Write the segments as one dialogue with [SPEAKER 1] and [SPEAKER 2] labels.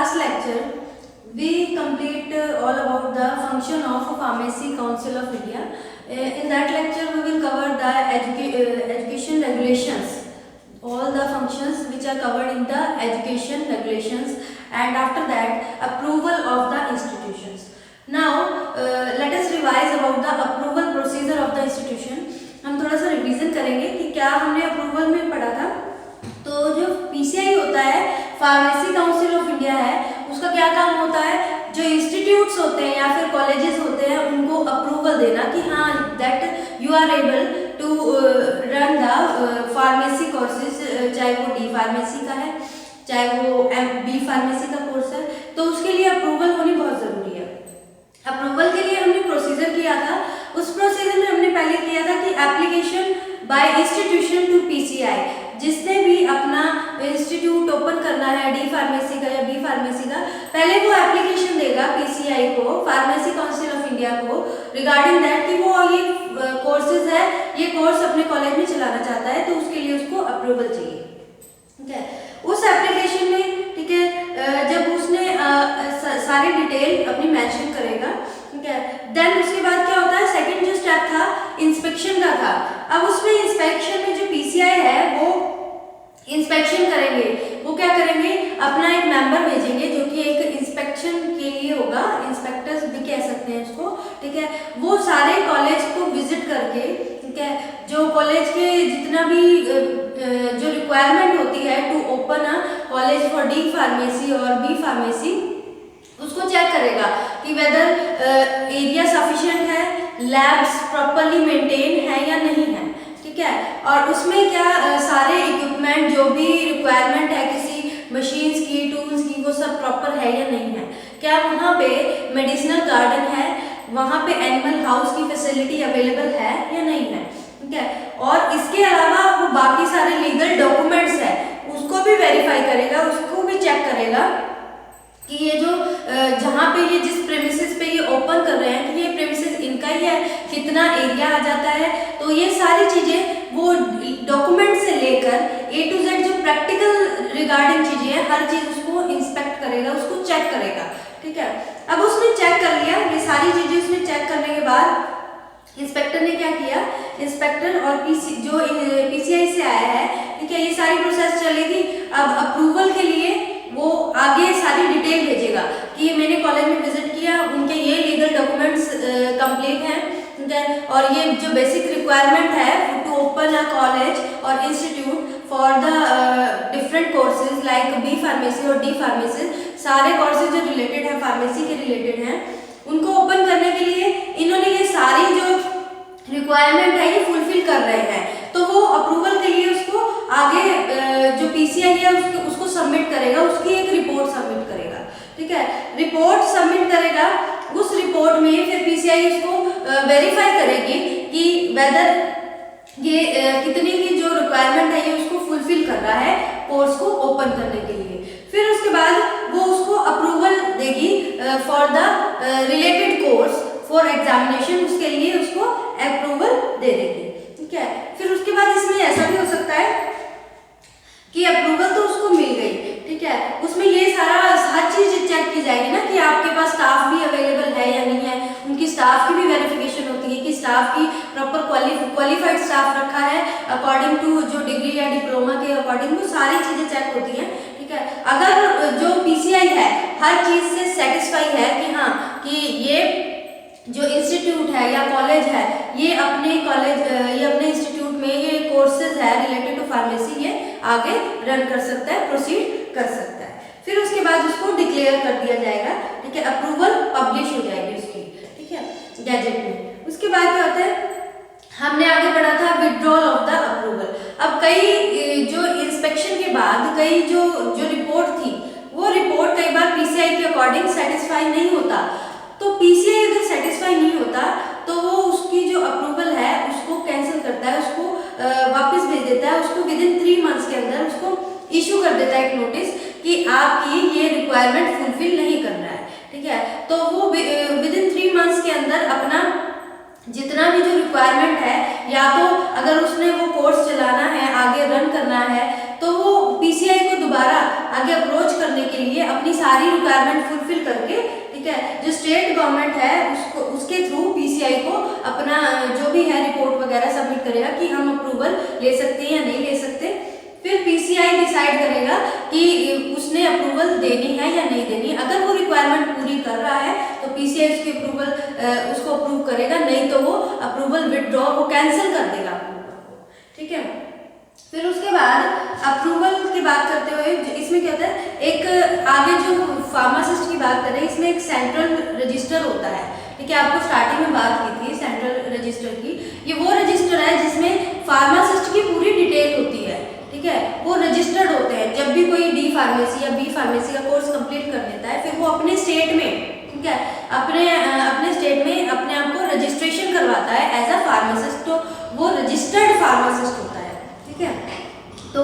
[SPEAKER 1] last lecture we complete all about the function of Pharmacy Council of India. In that lecture we will cover the education regulations, all the functions which are covered in the education regulations, and after that approval of the institutions. Now let us revise about the approval procedure of the institution. हम थोड़ा सा revision करेंगे कि क्या हमने approval में पढ़ा था। तो जो पीसीआई होता है, फार्मेसी काउंसिल ऑफ इंडिया है, उसका क्या काम होता है, जो इंस्टीट्यूट्स होते हैं या फिर कॉलेजेस होते हैं उनको अप्रूवल देना कि हाँ that you are able to run the pharmacy courses, चाहे वो डी फार्मेसी का है चाहे वो बी फार्मेसी का कोर्स है, तो उसके लिए अप्रूवल होनी बहुत ज़रूरी है। अप्रूवल के लिए हमने प्रोसीजर किया था, उस प्रोसीजर में हमने पहले किया था कि application by institution to PCI, जिसने भी अपना इंस्टीट्यूट ओपन करना है डी फार्मेसी का या बी फार्मेसी का, पहले वो एप्लीकेशन देगा पीसीआई को, फार्मेसी काउंसिल ऑफ इंडिया को, रिगार्डिंग दैट कि वो ये कोर्सेज है, ये कोर्स अपने कॉलेज में चलाना चाहता है, तो उसके लिए उसको अप्रूवल चाहिए। ठीक है, उस एप्लीकेशन में, ठीक है, जब उसने सारी डिटेल अपनी मेंशन करेगा, ठीक है, देन उसके बाद क्या होता है, सेकंड जो स्टेप था इंस्पेक्शन का था। अब उसमें इंस्पेक्शन में जो पीसीआई है वो इंस्पेक्शन करेंगे, वो क्या करेंगे, अपना एक मेंबर भेजेंगे जो कि एक इंस्पेक्शन के लिए होगा, इंस्पेक्टर्स भी कह सकते हैं उसको, ठीक है, वो सारे कॉलेज को विजिट करके, ठीक है, जो कॉलेज के जितना भी जो रिक्वायरमेंट होती है to open a college for D pharmacy और बी फार्मेसी, उसको चेक करेगा कि वेदर एरिया सफिशिएंट है, लैब्स प्रॉपरली मेंटेन है या नहीं है, ठीक है, और उसमें क्या सारे इक्विपमेंट जो भी रिक्वायरमेंट है किसी मशीन्स की, टूल्स की, वो सब प्रॉपर है या नहीं है, क्या वहाँ पे मेडिसिनल गार्डन है, वहाँ पे एनिमल हाउस की फैसिलिटी अवेलेबल है या नहीं है, ठीक है, और इसके अलावा वो बाकी सारे लीगल डॉक्यूमेंट्स है उसको भी वेरीफाई करेगा, उसको भी चेक करेगा कि ये जो जहाँ पे ये जिस प्रेमिसेस पे ये ओपन कर रहे हैं कि ये प्रेमिसेस इनका ही है, कितना एरिया आ जाता है, तो ये सारी चीज़ें वो डॉक्यूमेंट से लेकर ए टू जेड जो प्रैक्टिकल रिगार्डिंग चीज़ें हैं हर चीज़ उसको इंस्पेक्ट करेगा, उसको चेक करेगा। ठीक है, अब उसने चेक कर लिया, ये सारी चीज़ें उसने चेक करने के बाद इंस्पेक्टर ने क्या किया, इंस्पेक्टर और पीसीआई से आया है, ठीक है, ये सारी प्रोसेस चलेगी। अब अप्रूवल के लिए वो आगे सारी डिटेल भेजेगा कि मैंने कॉलेज में विजिट किया, उनके ये लीगल डॉक्यूमेंट्स कंप्लीट हैं, ठीक है, और ये जो बेसिक रिक्वायरमेंट है टू ओपन अ कॉलेज और institute for the different courses like B pharmacy और डी फार्मेसी, सारे कोर्सेज जो रिलेटेड हैं फार्मेसी के रिलेटेड हैं, उनको ओपन करने के लिए इन्होंने ये सारी जो रिक्वायरमेंट है ये फुलफिल कर रहे हैं, तो वो अप्रूवल के लिए उसको आगे जो पीसीआई है उसको सबमिट करेगा, उसकी एक रिपोर्ट सबमिट करेगा। ठीक है, रिपोर्ट सबमिट करेगा, उस रिपोर्ट में फिर पीसीआई उसको वेरीफाई करेगी कि वेदर ये कितनी की जो रिक्वायरमेंट है ये उसको फुलफिल कर रहा है कोर्स को ओपन करने के लिए। फिर उसके बाद वो उसको अप्रूवल देगी for the related course for examination, उसके लिए उसको अप्रूवल दे देगी। ठीक है, फिर उसके बाद इसमें ऐसा भी हो सकता है कि अप्रूवल तो उसको मिल गई, ठीक है, उसमें ये सारा हर चीज चेक की जाएगी ना कि आपके पास स्टाफ भी अवेलेबल है या नहीं है, उनकी स्टाफ की भी वेरिफिकेशन होती है कि स्टाफ की प्रॉपर क्वालिफाइड स्टाफ रखा है अकॉर्डिंग टू जो डिग्री या डिप्लोमा के अकॉर्डिंग, वो सारी चीजें चेक होती हैं। ठीक है, अगर जो पीसीआई है हर चीज से सेटिस्फाई है कि हाँ कि ये जो इंस्टीट्यूट है या कॉलेज है ये अपने इंस्टीट्यूट में ये कोर्सेज है रिलेटेड टू फार्मेसी ये आगे रन कर सकता है, प्रोसीड कर सकता है, फिर उसके बाद उसको डिक्लेयर कर दिया जाएगा। ठीक है, अप्रूवल पब्लिश हो जाएगी उसकी, ठीक है, गैजेट में। उसके बाद क्या होता है, हमने आगे पढ़ा था विड्रॉल ऑफ द अप्रूवल। अब कई जो इंस्पेक्शन के बाद कई जो रिपोर्ट थी वो रिपोर्ट कई बार पीसीआई के अकॉर्डिंग सेटिस्फाई नहीं होता, तो पीसीआई अगर सेटिस्फाई नहीं होता तो वो उसकी जो अप्रूवल है उसको कैंसिल करता है, उसको वापस भेज देता है, उसको विद इन 3 मंथ्स के अंदर उसको इशू कर देता है एक नोटिस कि आपकी ये रिक्वायरमेंट फुलफिल नहीं कर रहा है। ठीक है, तो वो विद इन 3 मंथ्स के अंदर अपना जितना भी जो रिक्वायरमेंट है, या तो अगर उसने वो कोर्स चलाना है आगे रन करना है तो वो पीसीआई को दोबारा आगे अप्रोच करने के लिए अपनी सारी रिक्वायरमेंट फुलफिल करके, ठीक है, जो स्टेट गवर्नमेंट है उसको, उसके थ्रू पीसीआई को अपना जो भी है रिपोर्ट वगैरह सबमिट करेगा कि हम अप्रूवल ले सकते हैं या नहीं ले सकते। फिर पीसीआई डिसाइड करेगा कि उसने अप्रूवल देनी है या नहीं देनी। अगर वो रिक्वायरमेंट पूरी कर रहा है तो पीसीआई उसकी अप्रूवल उसको अप्रूव करेगा, नहीं तो वो अप्रूवल विदड्रॉ, वो कैंसिल कर देगा अप्रूवल को, ठीक है। फिर उसके बाद अप्रूवल की बात करते हुए इसमें क्या होता है, एक आगे जो फार्मासिस्ट की बात करें, इसमें एक सेंट्रल रजिस्टर होता है, ठीक है। आपको स्टार्टिंग में बात की थी सेंट्रल रजिस्टर की। ये वो रजिस्टर है जिसमें फार्मासिस्ट की पूरी डिटेल होती है, ठीक है। वो रजिस्टर्ड होते हैं। जब भी कोई डी फार्मेसी या बी फार्मेसी का कोर्स कंप्लीट कर लेता है, फिर वो अपने स्टेट में, ठीक है, अपने स्टेट में अपने आप को रजिस्ट्रेशन करवाता है एज अ फार्मासिस्ट, तो वो रजिस्टर्ड फार्मासिस्ट होता है, ठीक है। तो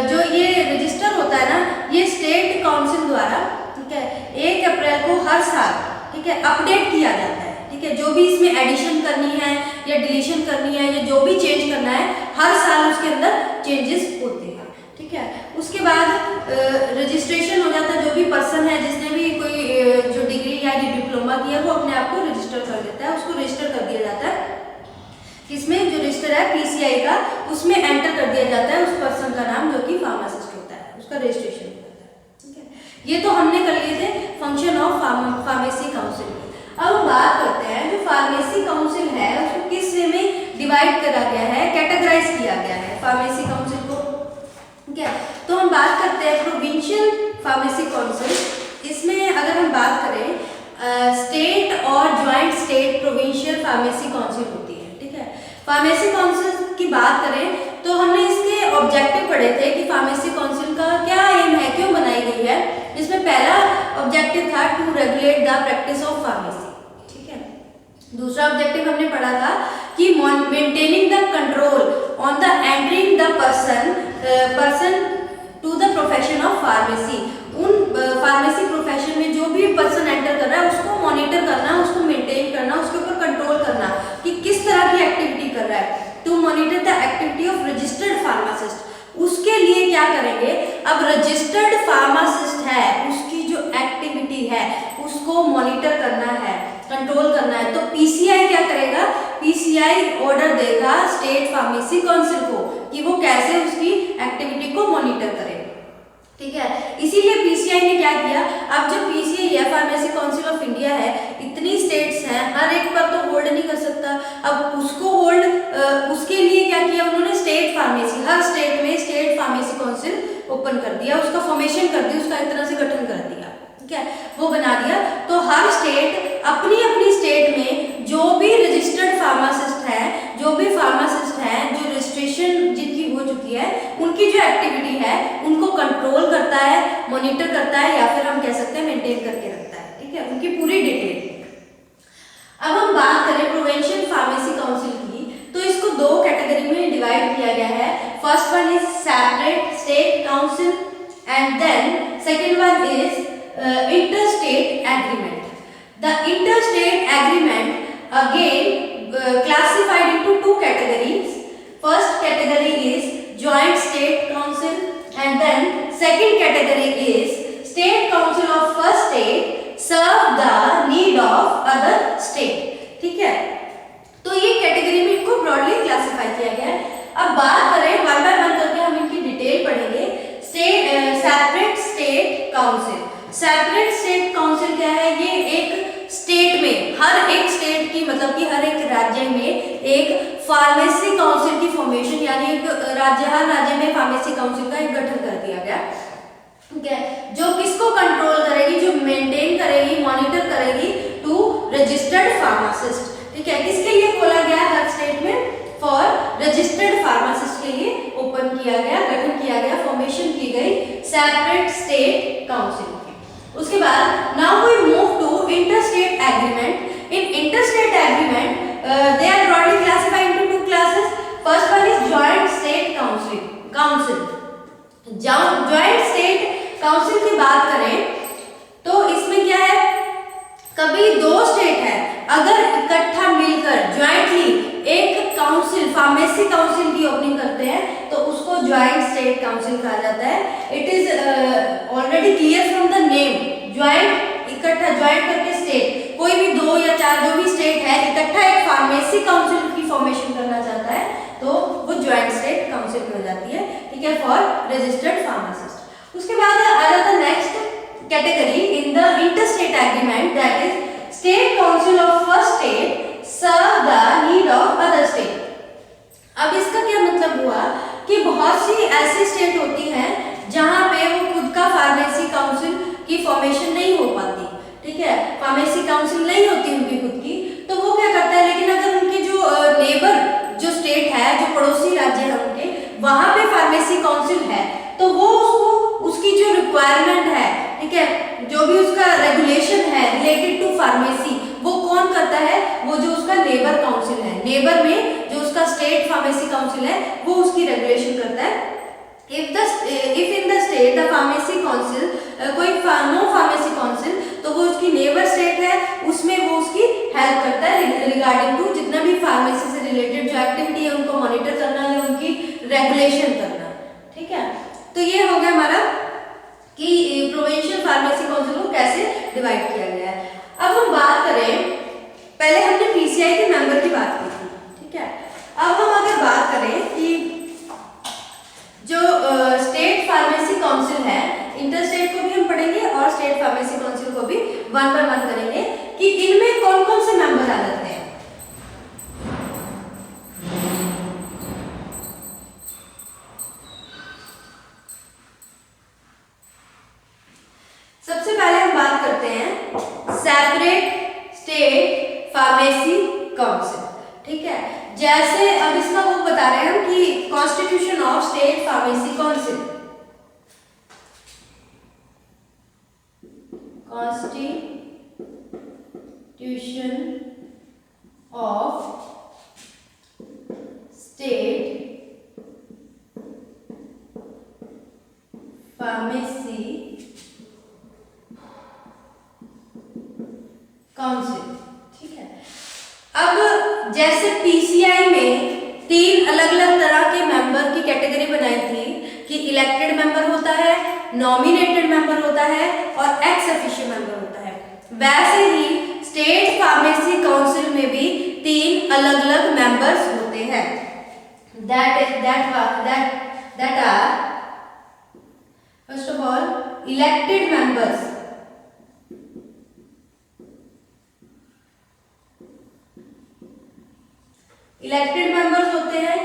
[SPEAKER 1] जो ये रजिस्टर होता है ना, ये स्टेट काउंसिल द्वारा, ठीक है, 1 अप्रैल को हर साल, ठीक है, अपडेट किया जाता है, ठीक है। जो भी इसमें एडिशन करनी है या डिलीशन करनी है या जो भी चेंज करना है, हर साल उसके अंदर चेंजेस होते हैं, ठीक है। उसके बाद रजिस्ट्रेशन हो जाता है। जो भी पर्सन है जिसने भी कोई जो डिग्री या डिप्लोमा किया, वो अपने आप को रजिस्टर कर देता है, उसको रजिस्टर कर दिया जाता है। इसमें जो रजिस्टर है पीसीआई का, उसमें एंटर कर दिया जाता है उस पर्सन का नाम जो कि फार्मासिस्ट होता है, उसका रजिस्ट्रेशन हो जाता है, ठीक है। ये तो हमने कर लिए थे फंक्शन ऑफ फार्मेसी काउंसिल। अब हम बात करते हैं जो फार्मेसी काउंसिल है उसको किस वे में डिवाइड करा गया है, कैटेगराइज किया गया है फार्मेसी काउंसिल को, ठीक है। तो हम बात करते हैं प्रोविंशियल फार्मेसी काउंसिल। इसमें अगर हम बात करें स्टेट और joint state provincial pharmacy council होती है, ठीक है। फार्मेसी काउंसिल की बात करें तो हमने इसके ऑब्जेक्टिव पढ़े थे कि फार्मेसी काउंसिल का क्या एम है, क्यों बनाई गई है। इसमें पहला ऑब्जेक्टिव था to regulate the practice of pharmacy, ठीक है। दूसरा ऑब्जेक्टिव हमने पढ़ा था कि maintaining the control on the entering the person to the profession of pharmacy. उन फार्मेसी प्रोफेशन में जो भी पर्सन एंटर कर रहा है उसको मॉनिटर करना, उसको मेंटेन करना, उसके ऊपर कंट्रोल करना कि किस तरह की एक्टिविटी कर रहा है। To monitor the activity of registered pharmacist. उसके लिए क्या करेंगे, अब रजिस्टर्ड फार्मासिस्ट है, उसकी जो एक्टिविटी है उसको मॉनिटर करना है, कंट्रोल करना है। तो पीसीआई क्या करेगा, पीसीआई ऑर्डर देगा स्टेट फार्मेसी काउंसिल को कि वो कैसे उसकी एक्टिविटी को मॉनिटर करे, ठीक है। इसीलिए पीसीआई ने क्या किया, अब जो पीसीआई है फार्मेसी काउंसिल ऑफ इंडिया है, इतनी स्टेट्स हैं, हर एक पर तो होल्ड नहीं कर सकता। अब उसको होल्ड, उसके लिए क्या किया उन्होंने, स्टेट फार्मेसी, हर स्टेट में स्टेट फार्मेसी काउंसिल ओपन कर दिया, उसका फॉर्मेशन कर दिया, उसका एक तरह से गठन कर दिया, ठीक है, वो बना दिया। तो हर स्टेट अपनी अपनी स्टेट में जो भी रजिस्टर्ड फार्मासिस्ट है, जो भी फार्मासिस्ट हैं जो रजिस्ट्रेशन जिनकी हो चुकी है, उनकी जो एक्टिविटी है उनको कंट्रोल करता है, मॉनिटर करता है, या फिर हम कह सकते हैं मेंटेन करके रखता है, ठीक है, उनकी पूरी डिटेल। अब हम बात करें प्रोविंशियल फार्मेसी काउंसिल की, तो इसको 2 कैटेगरी में डिवाइड किया गया है। First one is separate state council and then second one is interstate agreement. The interstate agreement again classified into 2 categories. First category is joint state council and then second category is state council of first state serve the need of other state. ठीक है, तो ये category में इनको broadly classify किया गया है। अब बात करें वन बाय वन करके हम इनकी डिटेल पढ़ेंगे। Separate state council, separate state council क्या है, ये एक स्टेट में, हर एक स्टेट की मतलब कि हर एक राज्य में एक फार्मेसी काउंसिल की फॉर्मेशन, यानी एक राज्य, हर राज्य में फार्मेसी काउंसिल का एक गठन कर दिया गया, ठीक है, जो किसको कंट्रोल करेगी, जो मेंटेन करेगी, मॉनिटर करेगी टू रजिस्टर्ड फार्मासिस्ट, ठीक है। किसके लिए खोला गया हर स्टेट में, फॉर रजिस्टर्ड फार्मासिस्ट के लिए ओपन किया गया, गठन किया गया, फॉर्मेशन की गई सेपरेट स्टेट काउंसिल। उसके बाद now we move to interstate agreement. In interstate agreement they are broadly classified into 2 classes. First one is joint state council. Joint state council की बात करें तो इसमें क्या है, कभी 2 स्टेट है अगर इकट्ठा मिलकर ज्वाइंटली एक काउंसिल, फार्मेसी काउंसिल की ओपनिंग करते हैं तो उसको उसको ज्वाइंट स्टेट काउंसिल कहा जाता है। It is already clear from the name, joint इकट्ठा, ज्वाइंट करके स्टेट, कोई भी 2 या 4 जो भी स्टेट है इकट्ठा एक फार्मेसी काउंसिल की फॉर्मेशन करना चाहता है तो वो ज्वाइंट स्टेट काउंसिल में हो जाती है, ठीक है, फॉर रजिस्टर्ड फार्मासिस्ट। उसके बाद आ जाता है next category in the interstate agreement, that is state council of first state serve the need of other state. अब इसका क्या मतलब हुआ कि बहुत सी ऐसी स्टेट होती हैं जहां पे वो खुद का फार्मेसी काउंसिल की फॉर्मेशन नहीं हो पाती, ठीक है, फार्मेसी काउंसिल नहीं होती उनकी खुद की, तो वो क्या करता है, लेकिन अगर उनकी जो नेबर जो स्टेट है, जो पड़ोसी राज्य है उनके, वहां पे फार्मेसी काउंसिल है तो वो उसको उसकी जो रिक्वायरमेंट है, ठीक है, जो भी उसका रेगुलेशन है रिलेटेड टू फार्मेसी, वो कौन करता है, वो जो उसका नेबर काउंसिल है, नेबर में जो उसका स्टेट फार्मेसी काउंसिल है वो उसकी रेगुलेशन करता है। if in the state the pharmacy council कोई नो फार्मेसी काउंसिल, तो वो उसकी नेबर स्टेट है उसमें वो उसकी हेल्प करता है रिगार्डिंग टू जितना भी फार्मेसी से रिलेटेड जो एक्टिविटी है उनको मॉनिटर करना या उनकी रेगुलेशन करना, ठीक है। तो ये हो गया हमारा कि प्रोविंशियल फार्मेसी काउंसिल को कैसे डिवाइड किया गया है। अब हम बात करें, पहले हमने पीसीआई के मेंबर की बात की थी, ठीक है, अब हम अगर बात करें कि जो स्टेट फार्मेसी काउंसिल है, इंटर स्टेट को भी हम पढ़ेंगे और स्टेट फार्मेसी काउंसिल को भी 1 बाय 1 करेंगे कि इनमें कौन कौन से मेंबर आ जाते हैं। सबसे पहले हम बात करते हैं सेपरेट स्टेट फार्मेसी काउंसिल, ठीक है, जैसे अब इसका वो बता रहे हैं हम कि constitution of state pharmacy council, constitution of state pharmacy council, ठीक है। अब जैसे पीसीआई में 3 अलग अलग तरह के मेंबर की कैटेगरी बनाई थी कि इलेक्टेड मेंबर होता है, नॉमिनेटेड मेंबर होता है और एक्स ऑफिशियो मेंबर होता है, वैसे ही स्टेट फार्मेसी काउंसिल में भी 3 अलग अलग मेंबर्स होते हैं, that are first of all elected members, elected members होते हैं,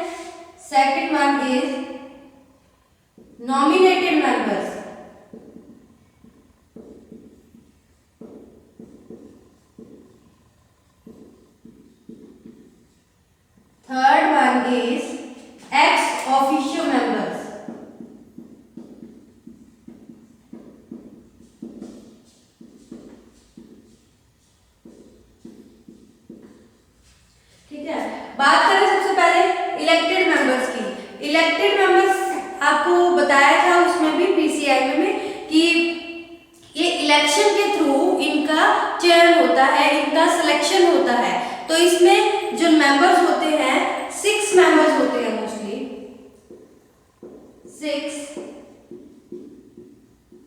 [SPEAKER 1] second one is nominated members, third one is x officio members, ठीक है। बात करें सबसे पहले इलेक्टेड मेंबर्स की। इलेक्टेड मेंबर्स आपको बताया था उसमें भी पीसीआई में कि ये इलेक्शन के थ्रू इनका चयन होता है, इनका सिलेक्शन होता है, तो इसमें जो मेंबर्स होते हैं 6 मेंबर्स होते हैं, मोस्टली 6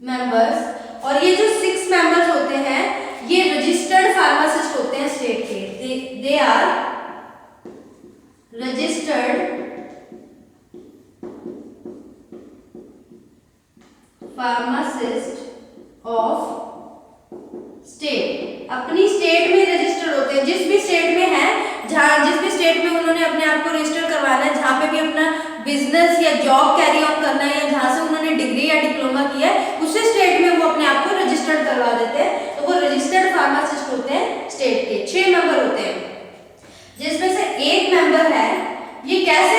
[SPEAKER 1] मेंबर्स, और ये जो 6 मेंबर्स होते हैं ये रजिस्टर्ड फार्मासिस्ट होते हैं स्टेट के, they are registered pharmacist of state, अपनी स्टेट में रजिस्टर्ड होते हैं, जिस भी स्टेट में है, जहाँ जिस भी स्टेट में उन्होंने अपने आप को रजिस्टर करवाना है, जहाँ पे भी अपना बिजनेस या जॉब कैरी ऑन करना है या जहाँ से उन्होंने डिग्री या डिप्लोमा किया है उसी स्टेट में वो अपने आप को रजिस्टर्ड करवा देते हैं, तो वो रजिस्टर्ड फार्मासिस्ट होते हैं स्टेट के। 6 मेंबर होते हैं, जिसमें से एक मेंबर है, ये कैसे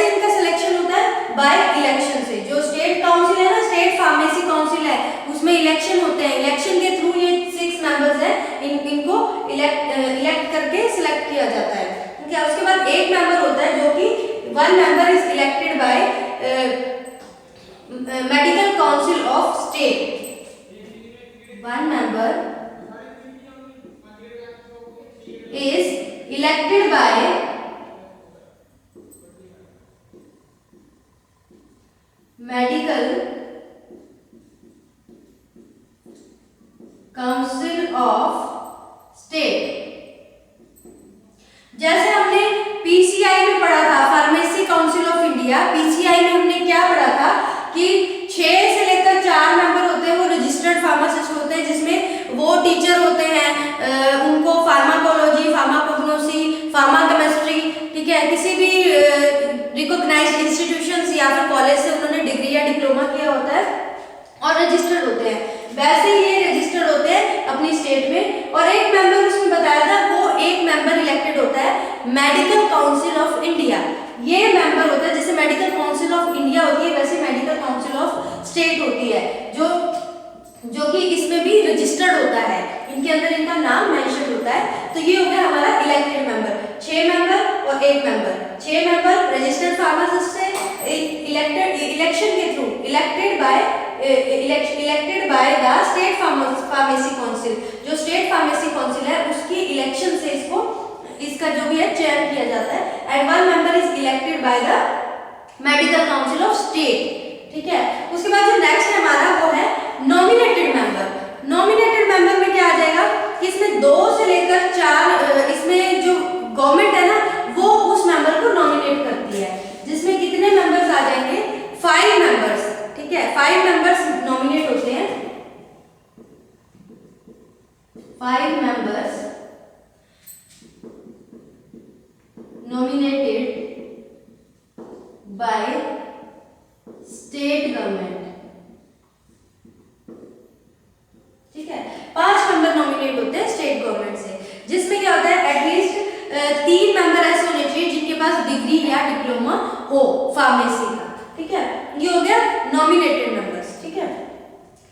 [SPEAKER 1] इनका सिलेक्शन होता है, बाय इलेक्शन से। जो स्टेट काउंसिल है ना, स्टेट फार्मेसी काउंसिल है, उसमें इलेक्शन होते हैं, इलेक्शन के थ्रू ये 6 मेंबर्स हैं, इनको इलेक्ट करके सिलेक्ट किया जाता है, ठीक है। उसके बाद एक मेंबर होता है जो कि 1 member is elected by medical council of state, 1 member is elected by medical council of state. जैसे हमने पीसीआई में पढ़ा था, pharmacy council of India, PCI में हमने क्या पढ़ा था कि 6 से लेकर 4 मेंबर होते हैं, वो रजिस्टर्ड फार्मासिस्ट होते हैं, जिसमें वो टीचर होते हैं, उनको फार्माकोलॉजी, फार्माकोग्नोसी, फार्माकेमिस्ट्री, ठीक है, किसी भी रिकॉग्नाइज्ड इंस्टीट्यूशंस या फिर कॉलेज से उन्होंने डिग्री या डिप्लोमा किया होता है और रजिस्टर्ड होते हैं। वैसे ही ये रजिस्टर्ड होते हैं अपनी स्टेट में। और एक मेंबर उसमें बताया था, वो एक मेंबर इलेक्टेड होता है मेडिकल काउंसिल ऑफ इंडिया। ये मेंबर होता है, जैसे मेडिकल काउंसिल ऑफ इंडिया होती है वैसे मेडिकल काउंसिल ऑफ स्टेट होती है, जो कि इसमें भी रजिस्टर्ड होता है, इनके अंदर इनका नाम मेंशन होता है। तो ये हो गया हमारा इलेक्टेड मेंबर, 6 मेंबर और 1 मेंबर। 6 मेंबर रजिस्टर्ड फार्मासिस्ट से इलेक्शन के through elected by the state pharmacy council. जो स्टेट फार्मेसी काउंसिल है उसकी इलेक्शन से इसका जो भी है चयन किया जाता है। And 1 member is elected by the medical council of state, ठीक है। उसके बाद जो नेक्स्ट है हमारा वो है नॉमिनेटेड मेंबर। नॉमिनेटेड मेंबर में क्या आ जाएगा कि इसमें 2 से लेकर 4, इसमें जो गवर्नमेंट है ना वो उस मेंबर को नॉमिनेट करती है, जिसमें कितने मेंबर्स आ जाएंगे, 5 मेंबर्स, ठीक है। 5 मेंबर्स नॉमिनेट होते हैं, 5 members nominated by state government, ठीक है। 5 मेंबर नॉमिनेट होते हैं स्टेट गवर्नमेंट से, जिसमें क्या होता है एटलीस्ट 3 मेंबर ऐसे होने चाहिए जिनके पास डिग्री या डिप्लोमा हो फार्मेसी का, ठीक है। ये हो गया नॉमिनेटेड मेंबर्स, ठीक है।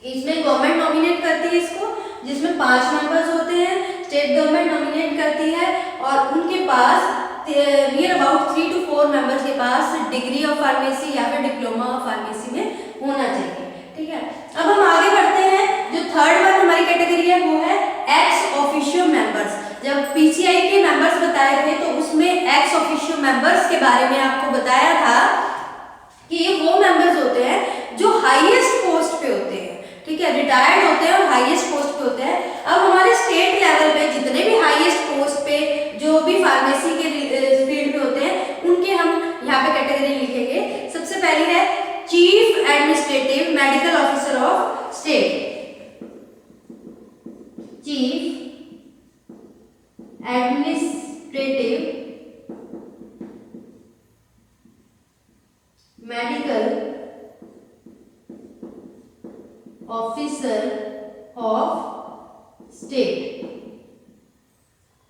[SPEAKER 1] इसमें गवर्नमेंट नॉमिनेट करती है इसको, जिसमें 5 मेंबर्स होते हैं, स्टेट गवर्नमेंट नॉमिनेट करती है और उनके पास नियर अबाउट 3 to 4 मेंबर्स के पास डिग्री ऑफ फार्मेसी या फिर डिप्लोमा ऑफ फार्मेसी में होना चाहिए, ठीक है। अब हम आगे बढ़ते हैं। जो थर्ड वन हमारी कैटेगरी है वो है एक्स ऑफिशियो मेंबर्स। जब पीसीआई के मेंबर्स बताए थे तो उसमें एक्स ऑफिशियो मेंबर्स के बारे में आपको बताया था कि ये वो मेंबर्स होते हैं जो हाईएस्ट पोस्ट पे होते हैं, ठीक है, रिटायर्ड होते हैं और हाईएस्ट पोस्ट पे होते हैं। अब हमारे स्टेट लेवल पे जितने भी हाईएस्ट पोस्ट पे जो भी फार्मेसी के फील्ड में होते हैं उनके हम यहाँ पे कैटेगरी लिखेंगे। सबसे पहली है chief administrative medical officer of state, chief administrative medical officer of state,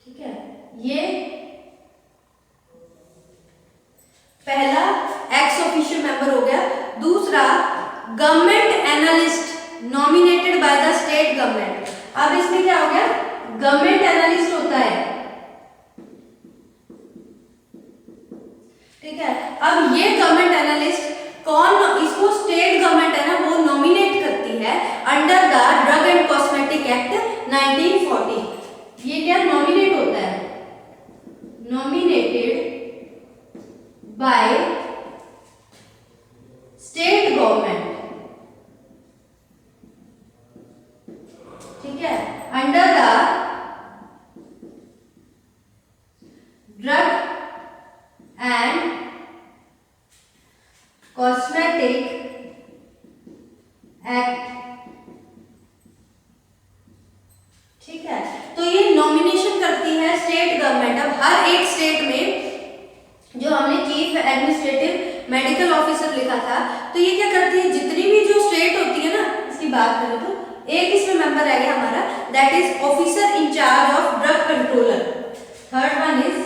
[SPEAKER 1] ठीक है। ये पहला एक्स ऑफिशियल मेंबर हो गया। दूसरा government analyst nominated by the state government. अब इसमें क्या हो गया, गवर्नमेंट एनालिस्ट होता है, ठीक है। अब ये गवर्नमेंट एनालिस्ट कौन, इसको स्टेट गवर्नमेंट है ना वो नॉमिनेट करती है under the drug and cosmetic act 1940। ये क्या नॉमिनेट होता है, नॉमिनेटेड बाय स्टेट गवर्नमेंट, ठीक है, under the drug and cosmetic act, ठीक है। तो ये नॉमिनेशन करती है स्टेट गवर्नमेंट। अब हर एक स्टेट में जो हमने चीफ एडमिनिस्ट्रेटिव मेडिकल ऑफिसर लिखा था, तो ये क्या करती है, जितनी भी जो स्टेट होती है ना इसकी बात करें तो एक इसमें मेंबर रह गया हमारा, that is officer in charge of drug controller. Third one is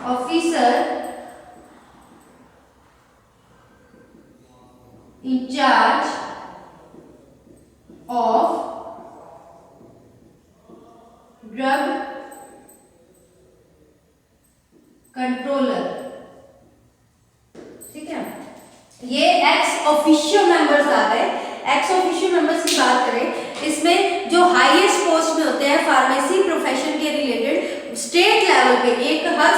[SPEAKER 1] officer in charge of drug controller, ठीक है। ये एक्स ऑफिशियो मेंबर्स आ गए। एक्स ऑफिशियो मेंबर्स की बात करें, इसमें जो हाईएस्ट पोस्ट में होते हैं फार्मेसी प्रोफेशन के रिलेटेड स्टेट लेवल पे, हर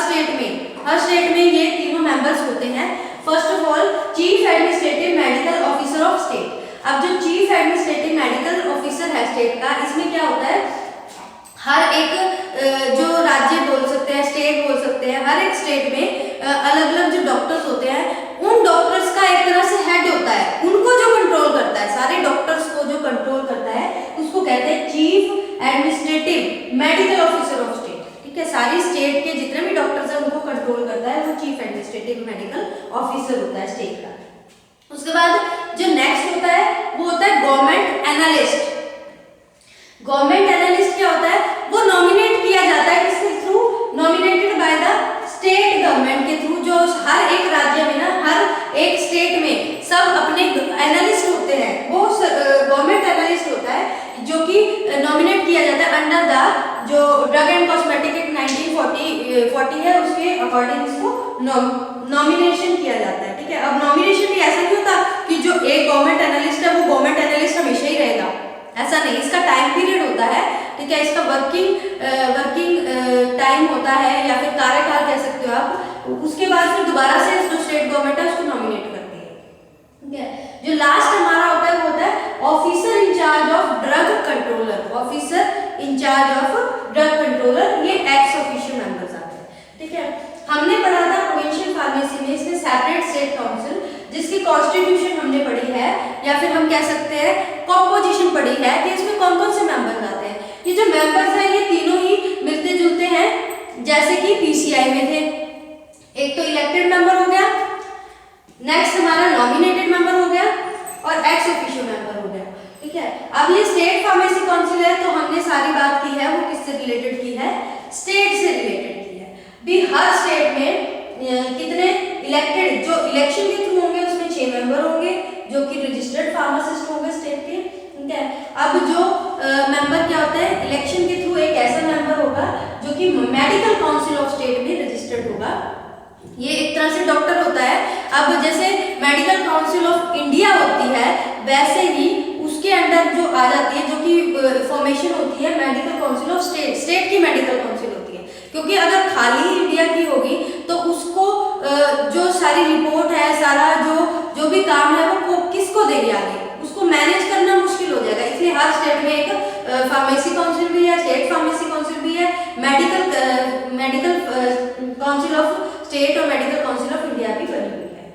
[SPEAKER 1] स्टेट में ये तीनों मेंबर्स होते हैं। First of all chief administrative medical officer of state. अब जो चीफ एडमिनिस्ट्रेटिव मेडिकल ऑफिसर है स्टेट का, इसमें क्या होता है, हर एक जो राज्य बोल सकते हैं, स्टेट बोल सकते हैं, हर एक स्टेट में अलग अलग जो डॉक्टर्स होते हैं, उन डॉक्टर्स का एक तरह से हेड होता है, उनको जो कंट्रोल करता है, सारे डॉक्टर्स को जो कंट्रोल करता है उसको कहते हैं chief administrative medical officer of state. ठीक है, सारी स्टेट के जितने भी डॉक्टर्स हैं उनको कंट्रोल करता है वो चीफ एडमिनिस्ट्रेटिव मेडिकल ऑफिसर होता है स्टेट का। उसके बाद जो नेक्स्ट होता है वो होता है गवर्नमेंट एनालिस्ट। गवर्नमेंट एनालिस्ट क्या होता है, वो नॉमिनेट किया जाता है किसके through, nominated by the state government के थ्रू। जो हर एक राज्य में ना, हर एक स्टेट में सब अपने एनालिस्ट होते हैं, वो गवर्नमेंट एनालिस्ट होता है जो कि नॉमिनेट किया जाता है अंडर द जो ड्रग एंड कॉस्मेटिक एक्ट 1940 है, उसके अकॉर्डिंग इसको नॉमिनेशन किया जाता है। ठीक है, अब नॉमिनेशन भी ऐसा नहीं होता कि जो एक गवर्नमेंट एनालिस्ट है वो गवर्नमेंट एनालिस्ट हमेशा ही रहेगा, ऐसा नहीं, इसका टाइम पीरियड होता है। ठीक है, इसका वर्किंग टाइम होता है या फिर कार्यकाल कह सकते हो आप। उसके बाद फिर दोबारा से जो स्टेट गवर्नमेंट है उसको नॉमिनेट करती है। ठीक है, जो लास्ट हमारा होता है वो होता है officer in charge of drug controller. Officer in charge of drug controller, ये एक्स ऑफिशियो मेंबर्स आते हैं। ठीक है, हमने पढ़ा था प्रोविंशियल फार्मेसी में, इसमें सेपरेट स्टेट काउंसिल जिसकी कॉन्स्टिट्यूशन हमने पढ़ी है, या फिर हम कह सकते हैं कॉम्पोजिशन पढ़ी है कि इसमें कौन कौन से मेंबर्स आते हैं। ये जो मेंबर्स हैं ये तीनों ही मिलते जुलते हैं, जैसे कि पीसीआई में थे, एक तो इलेक्टेड मेंबर हो गया, नेक्स्ट हमारा नॉमिनेटेड मेंबर हो गया और एक्स ऑफिशियो मेंबर हो गया। ठीक है, अब ये स्टेट फार्मेसी काउंसिल है तो हमने सारी बात की है वो किससे रिलेटेड की है, स्टेट से रिलेटेड की है। भी हर स्टेट में कितने इलेक्टेड, जो इलेक्शन के थ्रू होंगे उसमें 6 मेंबर होंगे जो कि रजिस्टर्ड फार्मासिस्ट होंगे स्टेट के। ठीक है, अब जो मेंबर क्या होता है, इलेक्शन के थ्रू एक ऐसा मेंबर होगा जो कि मेडिकल काउंसिल ऑफ स्टेट में रजिस्टर्ड होगा, ये एक तरह से डॉक्टर होता है। अब जैसे मेडिकल काउंसिल ऑफ इंडिया होती है वैसे ही उसके अंडर जो आ जाती है, जो कि फॉर्मेशन होती है medical council of state, state की मेडिकल काउंसिल होती है। क्योंकि अगर खाली इंडिया की होगी तो उसको जो सारी रिपोर्ट है, सारा जो भी काम है वो किसको देंगे आगे, उसको मैनेज करना मुश्किल हो जाएगा। इसलिए हर स्टेट में एक फार्मेसी काउंसिल भी है, स्टेट फार्मेसी काउंसिल भी है, मेडिकल काउंसिल ऑफ स्टेट और मेडिकल काउंसिल ऑफ इंडिया भी बनी हुई है।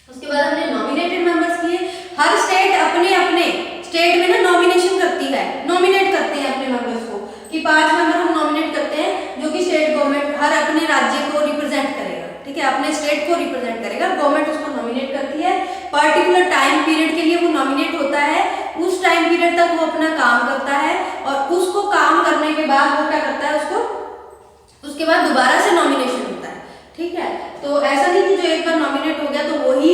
[SPEAKER 1] उसके बाद हमने नॉमिनेटेड मेंबर्स किए। हर स्टेट अपने अपने स्टेट में ना नॉमिनेशन करती है, नॉमिनेट करते हैं अपने मेंबर्स को कि 5 मेंबर हम नॉमिनेट करते हैं जो कि स्टेट गवर्नमेंट हर अपने राज्य को रिप्रेजेंट करेगा। ठीक है, अपने स्टेट को रिप्रेजेंट करेगा, गवर्नमेंट उसको नॉमिनेट करती है, पर्टिकुलर टाइम पीरियड के लिए वो नॉमिनेट होता है, उस टाइम पीरियड तक वो अपना काम करता है और उसको काम करने के बाद वो क्या करता है, उसके बाद दोबारा से नॉमिनेशन होता है। ठीक है, तो ऐसा नहीं कि जो एक बार नॉमिनेट हो गया तो वही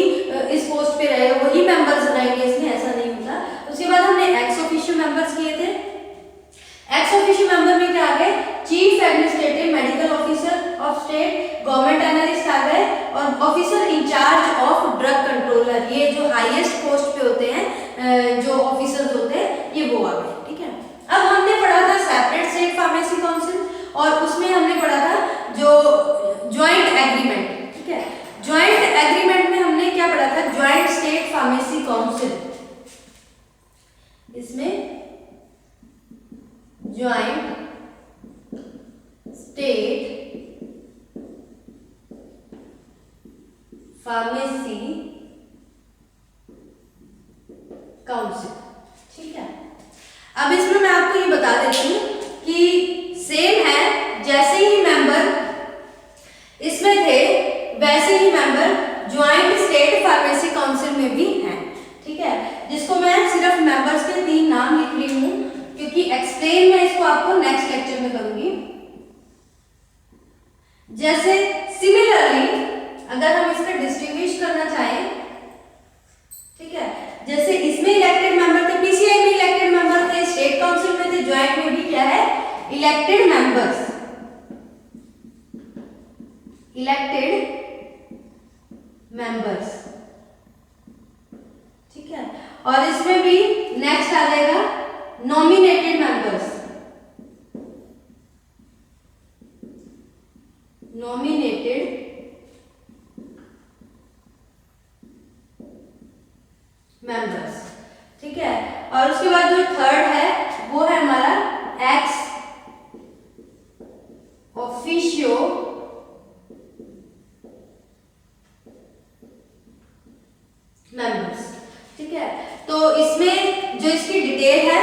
[SPEAKER 1] इस पोस्ट पे रहेगा, वही मेंबर्स रहेंगे, इसमें ऐसा नहीं होता। उसके बाद हमने एक्स ऑफिशियो मेंबर्स किए थे। एक्स ऑफिशियो मेंबर में क्या आ गए, chief administrative medical officer of state, government analyst आ गए और officer in charge of drug controller, ये जो हाईएस्ट पोस्ट पे होते हैं जो ऑफिसर्स होते हैं ये वो आ गए। ठीक है, अब हमने पढ़ा था सेपरेट स्टेट फार्मेसी काउंसिल और उसमें हमने पढ़ा था जो ज्वाइंट एग्रीमेंट। ठीक है, ज्वाइंट एग्रीमेंट में हमने क्या पढ़ा था, ज्वाइंट स्टेट फार्मेसी काउंसिल, इसमें ज्वाइंट स्टेट फार्मेसी काउंसिल। ठीक है, अब इसमें मैं आपको ये बता देती हूँ कि सेम है, जैसे ही मेंबर इसमें थे वैसे ही member joint state pharmacy council में भी हैं। ठीक है, जिसको मैं सिर्फ मेंबर्स के 3 नाम लिख रही हूँ क्योंकि एक्सप्लेन मैं इसको आपको नेक्स्ट लेक्चर में करूंगी। जैसे सिमिलरली अगर हम इसका डिस्टिंग्विश करना चाहें, ठीक है, जैसे इसमें इलेक्टेड मेंबर थे, पीसीआई में इलेक्टेड मेंबर थे, स्टेट काउंसिल में थे, ज्वाइंट में भी क्या है, इलेक्टेड मेंबर्स, इलेक्टेड मेंबर्स। ठीक है, और इसमें भी नेक्स्ट आ जाएगा नॉमिनेटेड मेंबर्स, नॉमिनेटेड और उसके बाद जो थर्ड है वो है हमारा एक्स ऑफिशियो मेंबर्स। ठीक है, तो इसमें जो इसकी डिटेल है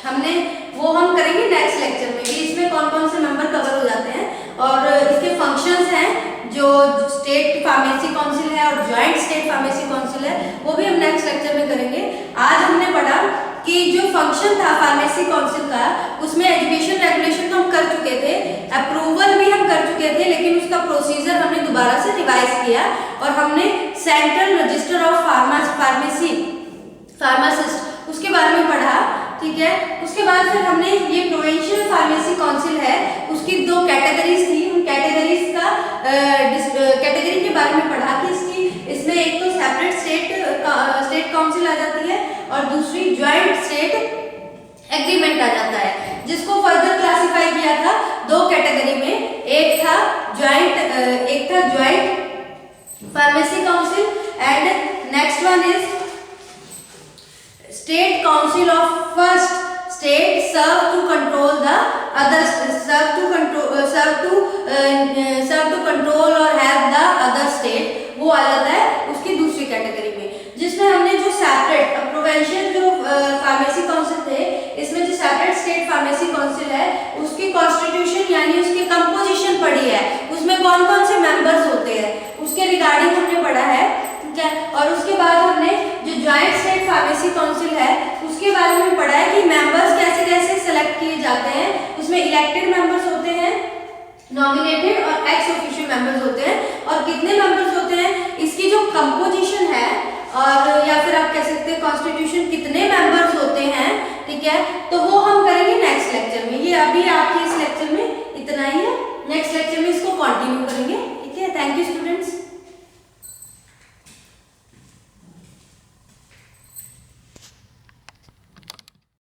[SPEAKER 1] हमने वो हम करेंगे नेक्स्ट लेक्चर में भी, इसमें कौन कौन से मेंबर कवर हो जाते हैं और इसके फंक्शंस हैं, जो स्टेट फार्मेसी काउंसिल है और ज्वाइंट स्टेट फार्मेसी काउंसिल है, वो भी हम नेक्स्ट लेक्चर में करेंगे। आज हमने पढ़ा कि जो फंक्शन था फार्मेसी काउंसिल का, उसमें एजुकेशन रेगुलेशन तो हम कर चुके थे, अप्रूवल भी हम कर चुके थे, लेकिन उसका प्रोसीजर हमने दोबारा से रिवाइज किया और हमने सेंट्रल रजिस्टर ऑफ फार्मासिस्ट उसके बारे में पढ़ा। ठीक है, उसके बाद फिर हमने ये प्रोविंशियल फार्मेसी काउंसिल है उसकी 2 कैटेगरीज थी, उन कैटेगरीज का कैटेगरी के बारे में पढ़ा कि इसमें एक तो सेपरेट स्टेट काउंसिल आ जाती है और दूसरी ज्वाइंट स्टेट एग्रीमेंट आ जाता है, जिसको फर्दर क्लासिफाई किया था 2 कैटेगरी में, एक था joint pharmacy council and next one is state council of first state serve to control the other serve to control or have the other state, वो आ जाता है उसकी दूसरी कैटेगरी में, जिसमें हमने जो सेपरेट प्रोविंशियल जो फार्मेसी काउंसिल थे, इसमें जो सेपरेट स्टेट फार्मेसी काउंसिल है उसकी कॉन्स्टिट्यूशन यानी उसकी कंपोजिशन पढ़ी है, उसमें कौन कौन से मेंबर्स होते हैं उसके रिगार्डिंग हमने पढ़ा है। ठीक है, और उसके बाद हमने जो ज्वाइंट स्टेट फार्मेसी काउंसिल है उसके बारे में पढ़ा है कि मेंबर्स कैसे कैसे सेलेक्ट किए जाते हैं, उसमें इलेक्टेड मेंबर्स होते हैं, नॉमिनेटेड और एक्स ऑफिशियो मेंबर्स होते हैं, और कितने मेंबर्स होते हैं, इसकी जो कंपोजिशन है और या फिर आप कह सकते हैं कॉन्स्टिट्यूशन कितने मेंबर्स होते हैं। ठीक है, तो वो हम करेंगे नेक्स्ट लेक्चर में, ये अभी आपके इस लेक्चर में इतना ही है, नेक्स्ट लेक्चर में इसको कंटिन्यू करेंगे। ठीक है, थैंक यू स्टूडेंट्स।